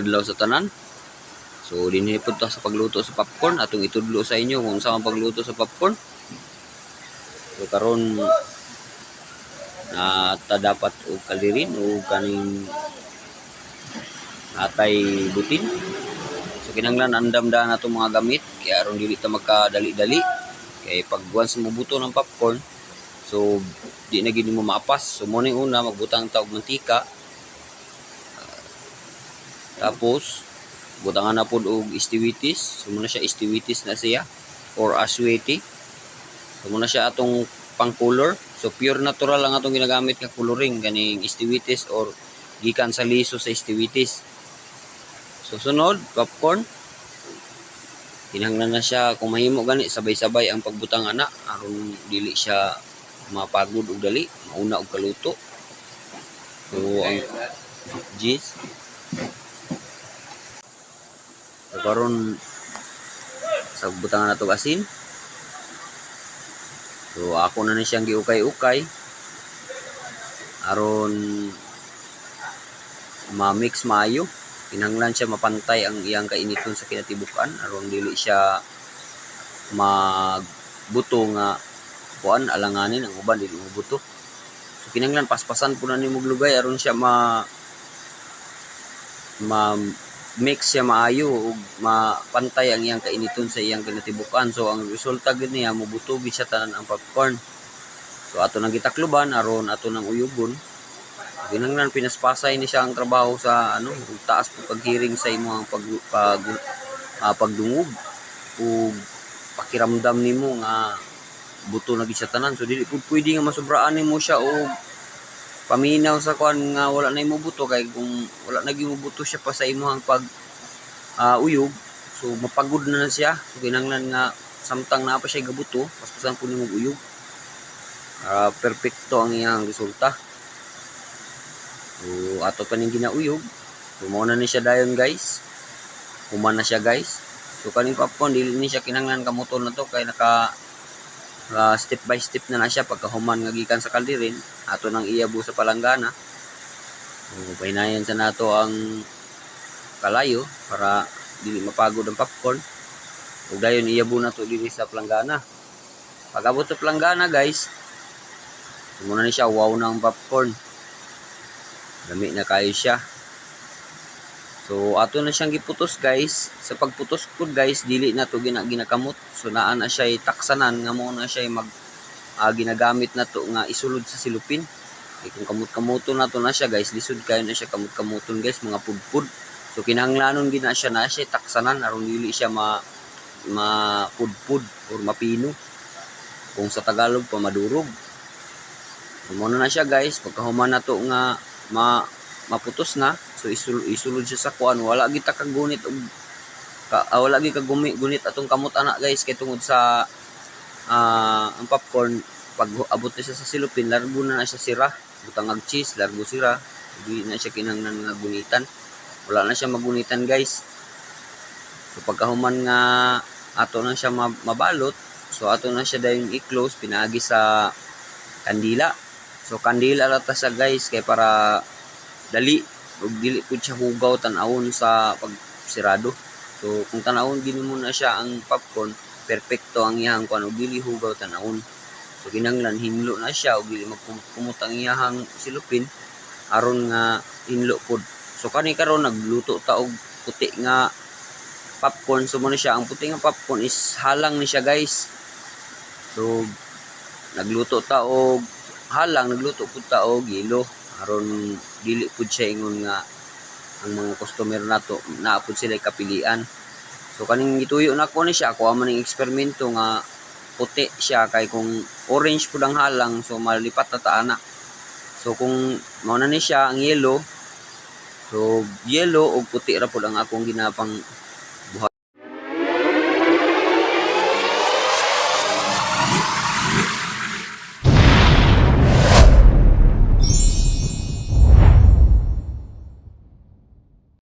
adlaw sa tanan. So dinhi pud ta sa pagluto sa popcorn, atong itudlo sa inyo kung sa pagluto sa popcorn. So karon ta dapat og kalirin o kaning atay butin. So kinahanglan andam-daan nato mga gamit kaya aron dili ta magkadali-dali. Kay pag once mabuto ng popcorn, so di na gid mo maapas. So mo ning una magbutang ta og mantika. Tapos butangan na pod og istiwitis. So muna siya istiwitis na siya or asweti. So muna siya atong pang color. So pure natural lang atong ginagamit nga coloring ganing istiwitis or gikan sa liso sa istiwitis. So sunod popcorn. Kinahanglan na siya kung mahimo gani sabay-sabay ang pagbutang ana aron dili siya mapagod og dali, mauna og kaluto. So ang cheese. So karon sa butangan nato asin. So ako na ni siyang giukay-ukay aron ma-mix maayo. Kinahanglan siya mapantay ang iyang kainiton sa kinatibukan aron dili siya magbuto nga kuan alanganin ang uban dili mabuto. So kinahanglan paspasan pud na nimo lugay aron siya mix siya maayo ug mapantay ang iyang kainiton sa iyang kinatibukan. So ang resulta gid niya mobuto gid siya tanan ang popcorn. So ato nang gitakloban aron ato nang uyugon. Kinahanglan pinaspasay ni siya ang trabaho sa taas po paghiring sa imong pagdungog o pakiramdam nimo nga buto na gid siya tanan. So dili pud pwede nga masubraan nimo siya og paminaw sa kuan nga wala na imo buto kay kung wala na gyud buto siya pa sa imong pag uyog, so mapagod na siya. So kinahanglan nga samtang naa pa siya gabuto, paspasan pud nimo uyog. Perfecto ang iyang resulta. So ato pa ning ginauyog. So mao na ni siya dayon guys. Human na siya guys. So kaning popcorn dili ni siya kinahanglan kamuton na to kay naka step by step na siya pagkahuman nga gikan sa kalderin ato nang iyabo sa palanggana. So pahinayan sa nato ang kalayo para dili mapagod ang popcorn. Ug dayon iyabo na to diri sa palanggana. Pag abot sa palanggana guys, muna ni siya wow na ang popcorn. Dami na kayo siya. So ato na siyang giputos guys. Sa pagputos ko guys, dili na to ginakamot. So naa na siya taksanan nga mo na siya ginagamit na to nga isulod sa silupin. Kung kamut-kamuton na to na siya guys, lisod kayo na siya kamut-kamuton guys, mga pudpud. So kinahanglanon gina siya na siya taksanan aron dili siya mapudpud or mapino. Kung sa Tagalog pa madurog. So mo na siya guys, pagkahuman na to nga maputos na. So isulod siya sa kuan, wala gid ta kagunit og wala gid gunit atong kamot ana guys kay tungod sa ang popcorn pag abot na siya sa silupin largo na siya sira, butangag cheese largo sira, di na siya kinahanglan nga gunitan, wala na siya magunitan guys. So pagkahuman nga ato na siya mabalot, so ato na siya dayon i-close pinaagi sa kandila. So kandila ra ta siya guys kay para dali ug dili pud siya hugaw tan-awon sa pagsirado. So kung tan-awon gini mo na siya ang popcorn, perfecto ang iyang kuan ug dili hugaw tan-awon. So kinahanglan hinlo na siya ug dili magkumot ang iyang silupin aron nga hinlo pud. So kani karon nagluto ta og puti nga popcorn. So mo na siya ang puti nga popcorn is halang ni siya guys. So nagluto ta og halang, nagluto pud ta og yelo aron dili pud siya ingon nga ang mga customer nato naa pud sila kapilian. So kaning gituyo na ko ni siya, ako man ning eksperimento nga puti siya kay kung orange pud ang halang so malipat na ta ana. So kung mao na ni siya ang yellow, so yellow ug puti ra pud ang akong ginapang